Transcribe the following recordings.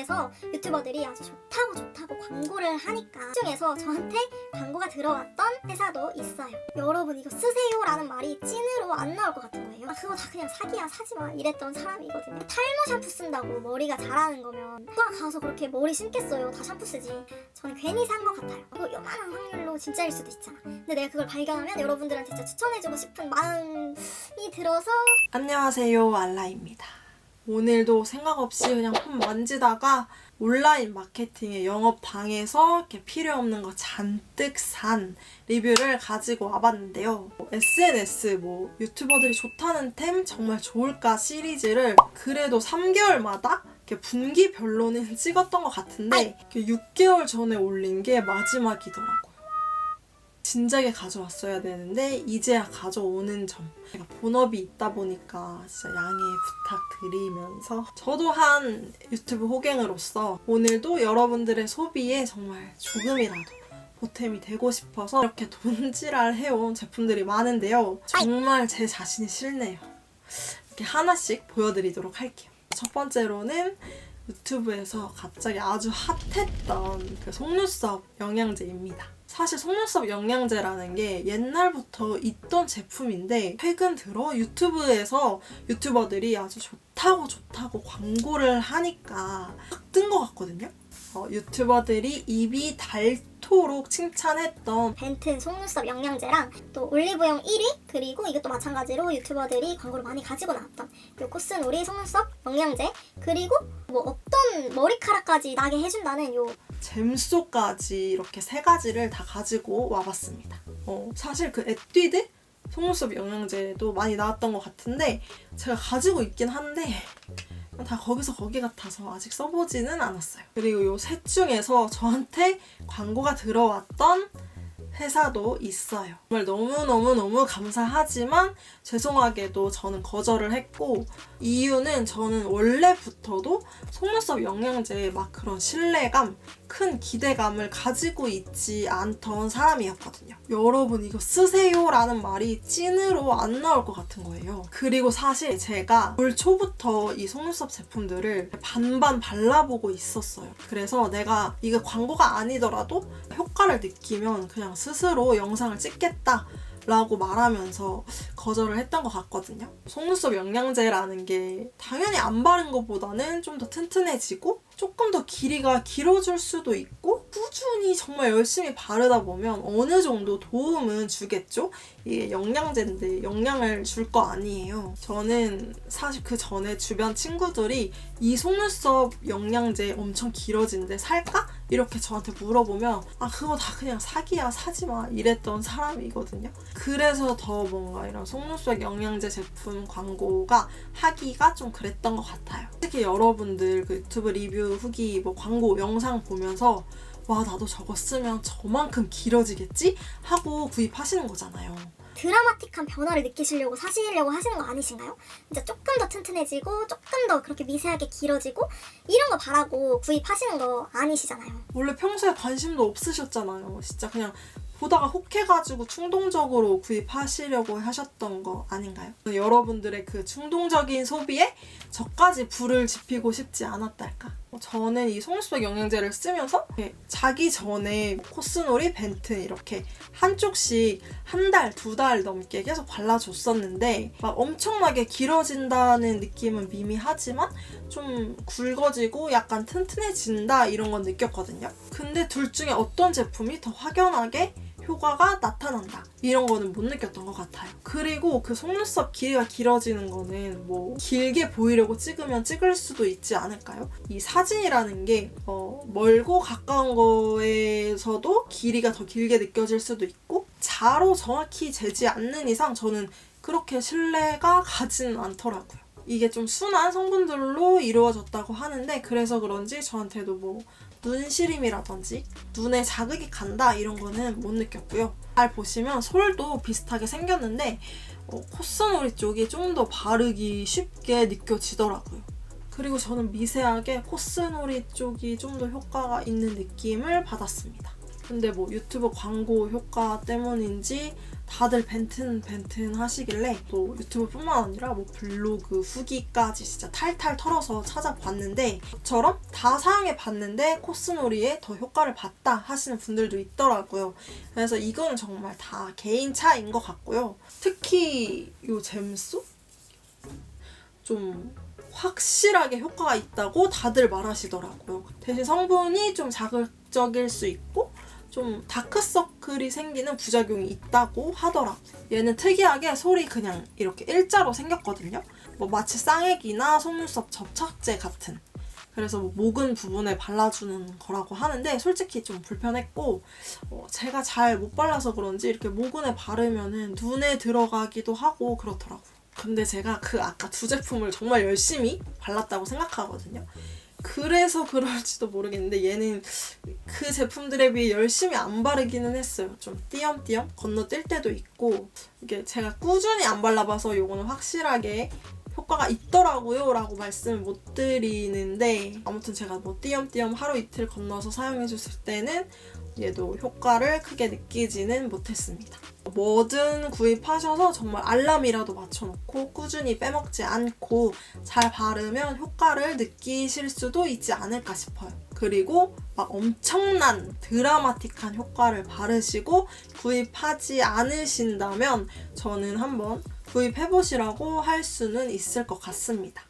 시중에서 유튜버들이 아주 좋다고 광고를 하니까 시중에서 저한테 광고가 들어왔던 회사도 있어요. 여러분 이거 쓰세요 라는 말이 찐으로 안 나올 것 같은 거예요. 그거 다 그냥 사기야, 사지마 이랬던 사람이거든요. 탈모 샴푸 쓴다고 머리가 자라는 거면 누가 가서 그렇게 머리 심겠어요. 다 샴푸 쓰지. 저는 괜히 산 것 같아요. 그거 요만한 확률로 진짜일 수도 있잖아. 근데 내가 그걸 발견하면 여러분들한테 진짜 추천해주고 싶은 마음이 들어서. 안녕하세요, 알라입니다. 오늘도 생각 없이 그냥 폰 만지다가 온라인 마케팅의 영업방에서 이렇게 필요 없는 거 잔뜩 산 리뷰를 가지고 와봤는데요. SNS 유튜버들이 좋다는 템 정말 좋을까 시리즈를 그래도 3개월마다 이렇게 분기별로는 찍었던 것 같은데 6개월 전에 올린 게 마지막이더라고요. 진작에 가져왔어야 되는데 이제야 가져오는 점. 제가 본업이 있다 보니까 진짜 양해 부탁드리면서 저도 한 유튜브 호갱으로서 오늘도 여러분들의 소비에 정말 조금이라도 보탬이 되고 싶어서 이렇게 돈지랄 해온 제품들이 많은데요. 정말 제 자신이 싫네요. 이렇게 하나씩 보여드리도록 할게요. 첫 번째로는 유튜브에서 갑자기 아주 핫했던 그 속눈썹 영양제입니다. 사실 속눈썹 영양제라는 게 옛날부터 있던 제품인데 최근 들어 유튜브에서 유튜버들이 아주 좋다고 광고를 하니까 확 뜬 것 같거든요. 유튜버들이 입이 닳도록 칭찬했던 벤튼 속눈썹 영양제랑 또 올리브영 1위 그리고 이것도 마찬가지로 유튜버들이 광고를 많이 가지고 나왔던 요 코스놀이 속눈썹 영양제 그리고 어떤 머리카락까지 나게 해준다는 요 잼소까지 이렇게 세 가지를 다 가지고 와봤습니다. 사실 그 에뛰드 속눈썹 영양제도 많이 나왔던 것 같은데 제가 가지고 있긴 한데 다 거기서 거기 같아서 아직 써보지는 않았어요. 그리고 요 셋 중에서 저한테 광고가 들어왔던 회사도 있어요. 정말 너무 감사하지만 죄송하게도 저는 거절을 했고 이유는 저는 원래부터도 속눈썹 영양제에 막 그런 신뢰감, 큰 기대감을 가지고 있지 않던 사람이었거든요. 여러분 이거 쓰세요 라는 말이 찐으로 안 나올 것 같은 거예요. 그리고 사실 제가 올 초부터 이 속눈썹 제품들을 반반 발라보고 있었어요. 그래서 내가 이거 광고가 아니더라도 효과를 느끼면 그냥 스스로 영상을 찍겠다 라고 말하면서 거절을 했던 것 같거든요. 속눈썹 영양제라는 게 당연히 안 바른 것보다는 좀 더 튼튼해지고 조금 더 길이가 길어질 수도 있고 꾸준히 정말 열심히 바르다 보면 어느 정도 도움은 주겠죠? 이게 영양제인데 영양을 줄 거 아니에요. 저는 사실 그 전에 주변 친구들이 이 속눈썹 영양제 엄청 길어진데 살까? 이렇게 저한테 물어보면 그거 다 그냥 사기야, 사지마 이랬던 사람이거든요. 그래서 더 뭔가 이런 속눈썹 영양제 제품 광고가 하기가 좀 그랬던 것 같아요. 특히 여러분들 그 유튜브 리뷰 후기 광고 영상 보면서 와 나도 저거 쓰면 저만큼 길어지겠지? 하고 구입하시는 거잖아요. 드라마틱한 변화를 느끼시려고 사시려고 하시는 거 아니신가요? 진짜 조금 더 튼튼해지고 조금 더 그렇게 미세하게 길어지고 이런 거 바라고 구입하시는 거 아니시잖아요. 원래 평소에 관심도 없으셨잖아요. 진짜 그냥 보다가 혹해가지고 충동적으로 구입하시려고 하셨던 거 아닌가요? 여러분들의 그 충동적인 소비에 저까지 불을 지피고 싶지 않았달까? 저는 이 속눈썹 영양제를 쓰면서 자기 전에 코스놀이, 벤튼 이렇게 한쪽씩 한 달, 2달 넘게 계속 발라줬었는데 막 엄청나게 길어진다는 느낌은 미미하지만 좀 굵어지고 약간 튼튼해진다 이런 건 느꼈거든요. 근데 둘 중에 어떤 제품이 더 확연하게 효과가 나타난다 이런 거는 못 느꼈던 것 같아요. 그리고 그 속눈썹 길이가 길어지는 거는 길게 보이려고 찍으면 찍을 수도 있지 않을까요? 이 사진이라는 게 멀고 가까운 거에서도 길이가 더 길게 느껴질 수도 있고 자로 정확히 재지 않는 이상 저는 그렇게 신뢰가 가지는 않더라고요. 이게 좀 순한 성분들로 이루어졌다고 하는데 그래서 그런지 저한테도 눈시림이라든지 눈에 자극이 간다 이런 거는 못 느꼈고요. 잘 보시면 솔도 비슷하게 생겼는데 코스놀이 쪽이 좀 더 바르기 쉽게 느껴지더라고요. 그리고 저는 미세하게 코스놀이 쪽이 좀 더 효과가 있는 느낌을 받았습니다. 근데 뭐 유튜브 광고 효과 때문인지 다들 벤튼 하시길래 또 유튜브뿐만 아니라 뭐 블로그 후기까지 진짜 탈탈 털어서 찾아봤는데 저처럼 다 사용해 봤는데 코스놀이에 더 효과를 봤다 하시는 분들도 있더라고요. 그래서 이건 정말 다 개인 차이인 것 같고요. 특히 이 잼소? 좀 확실하게 효과가 있다고 다들 말하시더라고요. 대신 성분이 좀 자극적일 수 있고 좀 다크서클이 생기는 부작용이 있다고 하더라고요. 얘는 특이하게 솔이 그냥 이렇게 일자로 생겼거든요. 뭐 마치 쌍액이나 속눈썹 접착제 같은. 그래서 뭐 목은 부분에 발라주는 거라고 하는데 솔직히 좀 불편했고 제가 잘 못 발라서 그런지 이렇게 모근에 바르면은 눈에 들어가기도 하고 그렇더라고요. 근데 제가 그 아까 두 제품을 정말 열심히 발랐다고 생각하거든요. 그래서 그럴지도 모르겠는데 얘는 그 제품들에 비해 열심히 안 바르기는 했어요. 좀 띄엄띄엄 건너뛸 때도 있고 이게 제가 꾸준히 안 발라봐서 이거는 확실하게 효과가 있더라고요 라고 말씀을 못 드리는데 아무튼 제가 뭐 띄엄띄엄 하루 이틀 건너서 사용해줬을 때는 얘도 효과를 크게 느끼지는 못했습니다. 뭐든 구입하셔서 정말 알람이라도 맞춰놓고 꾸준히 빼먹지 않고 잘 바르면 효과를 느끼실 수도 있지 않을까 싶어요. 그리고 막 엄청난 드라마틱한 효과를 바르시고 구입하지 않으신다면 저는 한번 구입해보시라고 할 수는 있을 것 같습니다.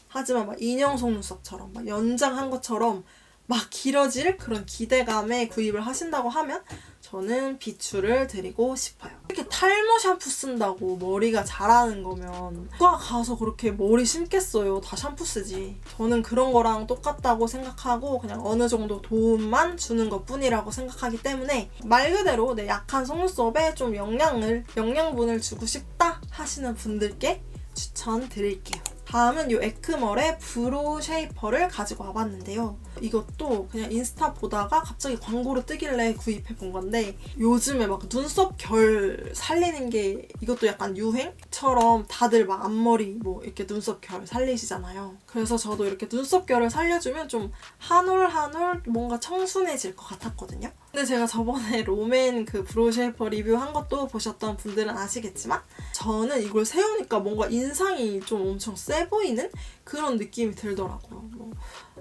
하지만 막 인형 속눈썹처럼 막 연장한 것처럼 막 길어질 그런 기대감에 구입을 하신다고 하면 저는 비추를 드리고 싶어요. 이렇게 탈모 샴푸 쓴다고 머리가 자라는 거면 누가 가서 그렇게 머리 심겠어요. 다 샴푸 쓰지. 저는 그런 거랑 똑같다고 생각하고 그냥 어느 정도 도움만 주는 것뿐이라고 생각하기 때문에 말 그대로 내 약한 속눈썹에 좀 영양분을 주고 싶다 하시는 분들께 추천드릴게요. 다음은 이 에크멀의 브로우 쉐이퍼를 가지고 와봤는데요. 이것도 그냥 인스타 보다가 갑자기 광고로 뜨길래 구입해본 건데 요즘에 막 눈썹 결 살리는 게 이것도 약간 유행처럼 다들 막 앞머리 뭐 이렇게 눈썹 결 살리시잖아요. 그래서 저도 이렇게 눈썹 결을 살려주면 좀 한 올 한 올 뭔가 청순해질 것 같았거든요. 근데 제가 저번에 롬앤 그 브로우 쉐이퍼 리뷰한 것도 보셨던 분들은 아시겠지만 저는 이걸 세우니까 뭔가 인상이 좀 엄청 세 보이는 그런 느낌이 들더라고요. 뭐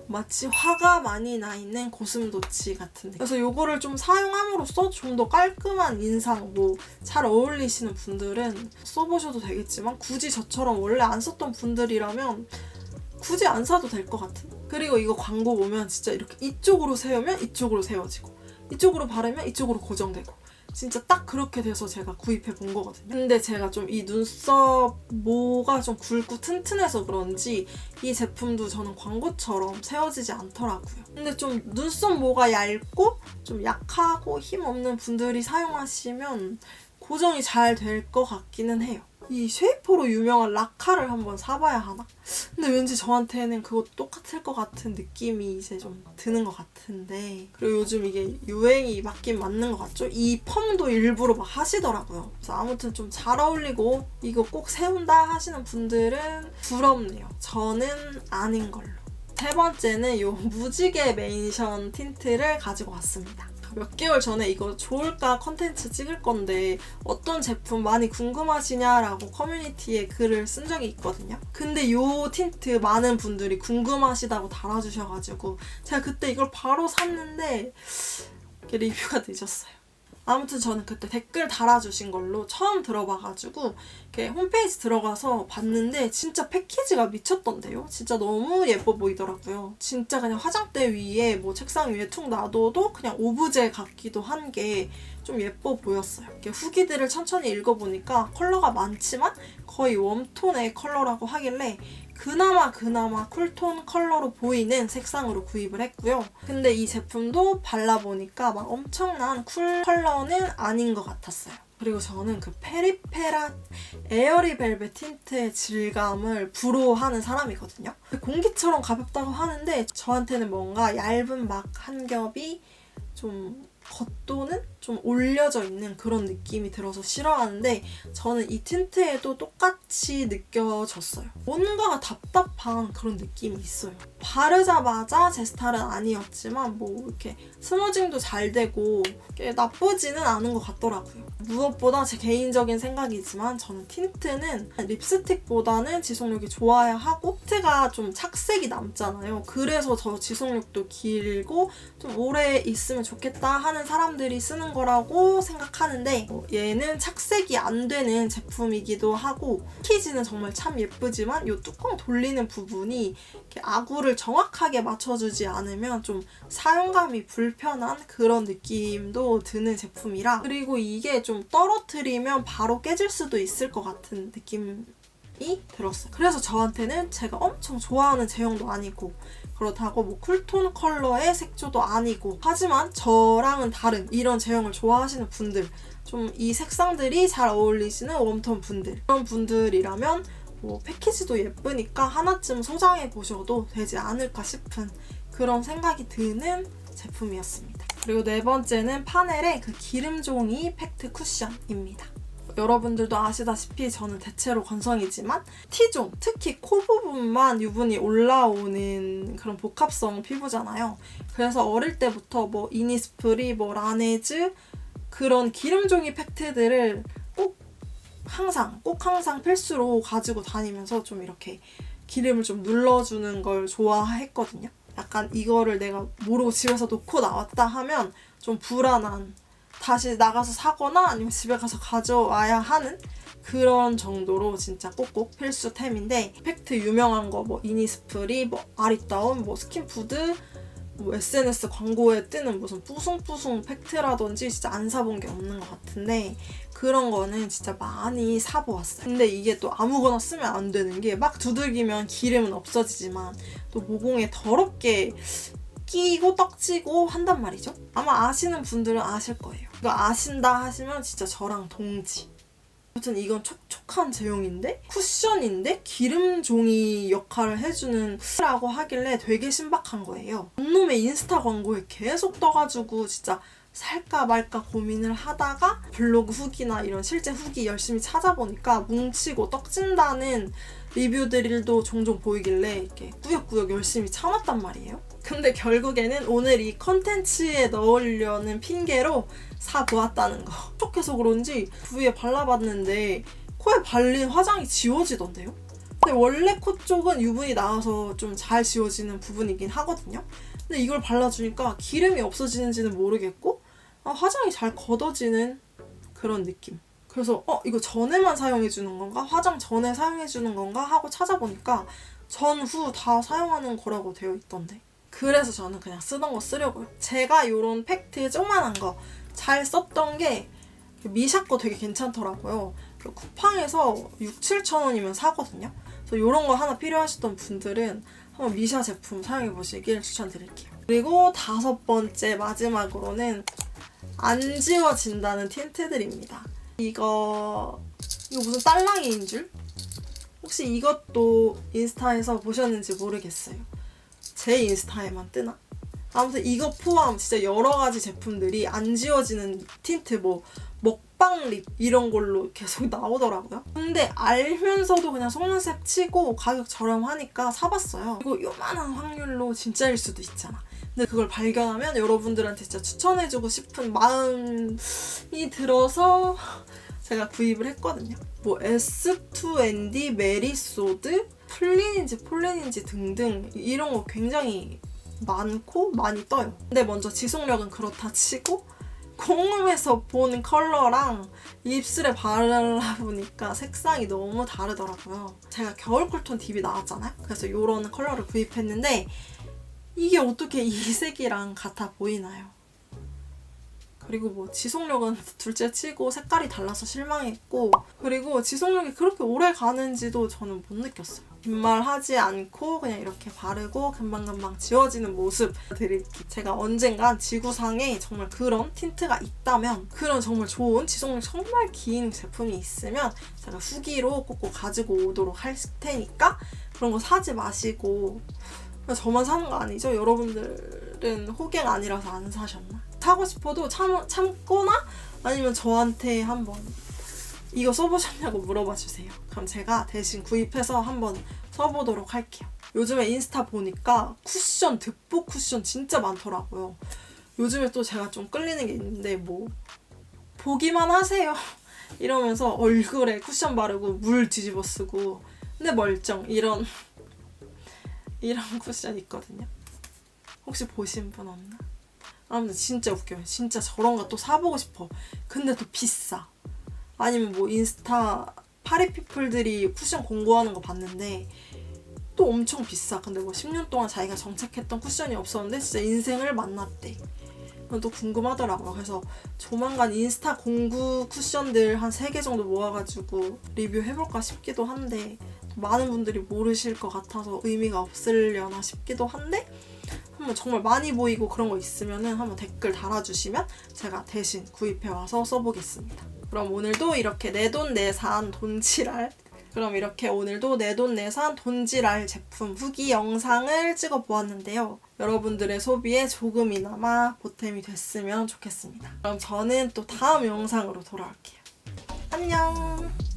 마치 화가 많이 나 있는 고슴도치 같은 느낌. 그래서 이거를 좀 사용함으로써 좀 더 깔끔한 인상, 뭐 잘 어울리시는 분들은 써보셔도 되겠지만 굳이 저처럼 원래 안 썼던 분들이라면 굳이 안 사도 될 것 같은. 그리고 이거 광고 보면 진짜 이렇게 이쪽으로 세우면 이쪽으로 세워지고 이쪽으로 바르면 이쪽으로 고정되고 진짜 딱 그렇게 돼서 제가 구입해 본 거거든요. 근데 제가 좀 이 눈썹 모가 좀 굵고 튼튼해서 그런지 이 제품도 저는 광고처럼 세워지지 않더라고요. 근데 좀 눈썹 모가 얇고 좀 약하고 힘없는 분들이 사용하시면 고정이 잘 될 것 같기는 해요. 이 쉐이퍼로 유명한 라카를 한번 사봐야 하나? 근데 왠지 저한테는 그것도 똑같을 것 같은 느낌이 이제 좀 드는 것 같은데 그리고 요즘 이게 유행이 맞긴 맞는 것 같죠? 이 펌도 일부러 막 하시더라고요. 그래서 아무튼 좀 잘 어울리고 이거 꼭 세운다 하시는 분들은 부럽네요. 저는 아닌 걸로. 세 번째는 이 무지개 메인션 틴트를 가지고 왔습니다. 몇 개월 전에 이거 좋을까 컨텐츠 찍을 건데 어떤 제품 많이 궁금하시냐라고 커뮤니티에 글을 쓴 적이 있거든요. 근데 이 틴트 많은 분들이 궁금하시다고 달아주셔가지고 제가 그때 이걸 바로 샀는데 리뷰가 늦었어요. 아무튼 저는 그때 댓글 달아주신 걸로 처음 들어봐가지고 이렇게 홈페이지 들어가서 봤는데 진짜 패키지가 미쳤던데요? 진짜 너무 예뻐 보이더라고요. 진짜 그냥 화장대 위에 뭐 책상 위에 툭 놔둬도 그냥 오브제 같기도 한 게 좀 예뻐 보였어요. 이렇게 후기들을 천천히 읽어보니까 컬러가 많지만 거의 웜톤의 컬러라고 하길래 그나마 쿨톤 컬러로 보이는 색상으로 구입을 했고요. 근데 이 제품도 발라보니까 막 엄청난 쿨 컬러는 아닌 것 같았어요. 그리고 저는 그 페리페라 에어리 벨벳 틴트의 질감을 부러워하는 사람이거든요. 공기처럼 가볍다고 하는데 저한테는 뭔가 얇은 막 한 겹이 좀 겉도는 좀 올려져 있는 그런 느낌이 들어서 싫어하는데 저는 이 틴트에도 똑같이 느껴졌어요. 뭔가가 답답한 그런 느낌이 있어요. 바르자마자 제 스타일은 아니었지만 뭐 이렇게 스무징도 잘 되고 나쁘지는 않은 것 같더라고요. 무엇보다 제 개인적인 생각이지만 저는 틴트는 립스틱보다는 지속력이 좋아야 하고 틴트가 좀 착색이 남잖아요. 그래서 저 지속력도 길고 좀 오래 있으면 좋겠다 하는 사람들이 쓰는 거라고 생각하는데 얘는 착색이 안 되는 제품이기도 하고 패키지는 정말 참 예쁘지만 이 뚜껑 돌리는 부분이 이렇게 아구를 정확하게 맞춰주지 않으면 좀 사용감이 불편한 그런 느낌도 드는 제품이라 그리고 이게 좀 떨어뜨리면 바로 깨질 수도 있을 것 같은 느낌이 들었어요. 그래서 저한테는 제가 엄청 좋아하는 제형도 아니고 그렇다고 뭐 쿨톤 컬러의 색조도 아니고 하지만 저랑은 다른 이런 제형을 좋아하시는 분들 좀 이 색상들이 잘 어울리시는 웜톤 분들 그런 분들이라면 뭐 패키지도 예쁘니까 하나쯤 소장해 보셔도 되지 않을까 싶은 그런 생각이 드는 제품이었습니다. 그리고 네 번째는 파넬의 그 기름종이 팩트 쿠션입니다. 여러분들도 아시다시피 저는 대체로 건성이지만 T존, 특히 코 부분만 유분이 올라오는 그런 복합성 피부잖아요. 그래서 어릴 때부터 뭐 이니스프리, 뭐 라네즈 그런 기름종이 팩트들을 꼭 항상 필수로 가지고 다니면서 좀 이렇게 기름을 좀 눌러주는 걸 좋아했거든요. 약간 이거를 내가 모르고 집에서 놓고 나왔다 하면 좀 불안한 다시 나가서 사거나 아니면 집에 가서 가져와야 하는 그런 정도로 진짜 꼭꼭 필수템인데 팩트 유명한 거 뭐 이니스프리, 뭐 아리따움, 뭐 스킨푸드 뭐 SNS 광고에 뜨는 무슨 뿌숭뿌숭 팩트라든지 진짜 안 사본 게 없는 것 같은데 그런 거는 진짜 많이 사보았어요. 근데 이게 또 아무거나 쓰면 안 되는 게 막 두들기면 기름은 없어지지만 또 모공에 더럽게 끼고 떡지고 한단 말이죠. 아마 아시는 분들은 아실 거예요. 이거 아신다 하시면 진짜 저랑 동지. 아무튼 이건 촉촉한 제형인데 쿠션인데 기름종이 역할을 해주는 라고 하길래 되게 신박한 거예요. 놈의 인스타 광고에 계속 떠가지고 진짜 살까 말까 고민을 하다가 블로그 후기나 이런 실제 후기 열심히 찾아보니까 뭉치고 떡진다는 리뷰들도 종종 보이길래 이렇게 꾸역꾸역 열심히 참았단 말이에요. 근데 결국에는 오늘 이 컨텐츠에 넣으려는 핑계로 사보았다는 거. 촉촉해서 그런지 부위에 발라봤는데 코에 발린 화장이 지워지던데요? 근데 원래 코 쪽은 유분이 나와서 좀 잘 지워지는 부분이긴 하거든요. 근데 이걸 발라주니까 기름이 없어지는지는 모르겠고 화장이 잘 걷어지는 그런 느낌. 그래서 이거 전에만 사용해주는 건가? 화장 전에 사용해주는 건가? 하고 찾아보니까 전후 다 사용하는 거라고 되어 있던데. 그래서 저는 그냥 쓰던 거 쓰려고요. 제가 이런 팩트 조그만한 거 잘 썼던 게 미샤 거 되게 괜찮더라고요. 쿠팡에서 6,000~7,000원이면 사거든요. 그래서 이런 거 하나 필요하셨던 분들은 한번 미샤 제품 사용해보시길 추천드릴게요. 그리고 5번째 마지막으로는 안 지워진다는 틴트들입니다. 이거 무슨 딸랑이인 줄? 혹시 이것도 인스타에서 보셨는지 모르겠어요. 제 인스타에만 뜨나? 아무튼 이거 포함 진짜 여러 가지 제품들이 안 지워지는 틴트 뭐 먹방 립 이런 걸로 계속 나오더라고요. 근데 알면서도 그냥 속눈썹 치고 가격 저렴하니까 사봤어요. 그리고 요만한 확률로 진짜일 수도 있잖아. 근데 그걸 발견하면 여러분들한테 진짜 추천해주고 싶은 마음이 들어서 제가 구입을 했거든요. 뭐 S2ND, 메리소드, 폴린인지 등등 이런 거 굉장히 많고 많이 떠요. 근데 먼저 지속력은 그렇다 치고 공홈에서 본 컬러랑 입술에 바르보니까 색상이 너무 다르더라고요. 제가 겨울 쿨톤 딥이 나왔잖아요. 그래서 이런 컬러를 구입했는데 이게 어떻게 이 색이랑 같아 보이나요? 그리고 뭐 지속력은 둘째 치고 색깔이 달라서 실망했고 그리고 지속력이 그렇게 오래 가는지도 저는 못 느꼈어요. 빈말하지 않고 그냥 이렇게 바르고 금방금방 지워지는 모습 드릴게요. 제가 언젠간 지구상에 정말 그런 틴트가 있다면 그런 정말 좋은 지속력 정말 긴 제품이 있으면 제가 후기로 꼭꼭 가지고 오도록 할 테니까 그런 거 사지 마시고 저만 사는 거 아니죠? 여러분들은 호갱 아니라서 안 사셨나? 좋다고 싶어도 참거나 아니면 저한테 한번 이거 써보셨냐고 물어봐 주세요. 그럼 제가 대신 구입해서 한번 써보도록 할게요. 요즘에 인스타 보니까 쿠션, 득보 쿠션 진짜 많더라고요. 요즘에 또 제가 좀 끌리는 게 있는데 뭐 보기만 하세요 이러면서 얼굴에 쿠션 바르고 물 뒤집어 쓰고 근데 멀쩡 이런 쿠션 있거든요. 혹시 보신 분 없나? 아무튼 진짜 웃겨요. 진짜 저런 거 또 사보고 싶어. 근데 또 비싸. 아니면 뭐 인스타 파리피플들이 쿠션 공구하는 거 봤는데 또 엄청 비싸. 근데 뭐 10년 동안 자기가 정착했던 쿠션이 없었는데 진짜 인생을 만났대. 또 궁금하더라고요. 그래서 조만간 인스타 공구 쿠션들 한 3개 정도 모아가지고 리뷰해볼까 싶기도 한데 많은 분들이 모르실 것 같아서 의미가 없으려나 싶기도 한데 한번 정말 많이 보이고 그런 거 있으면은 한번 댓글 달아주시면 제가 대신 구입해와서 써보겠습니다. 그럼 오늘도 이렇게 내돈내산 돈지랄 오늘도 내돈내산 돈지랄 제품 후기 영상을 찍어보았는데요. 여러분들의 소비에 조금이나마 보탬이 됐으면 좋겠습니다. 그럼 저는 또 다음 영상으로 돌아올게요. 안녕!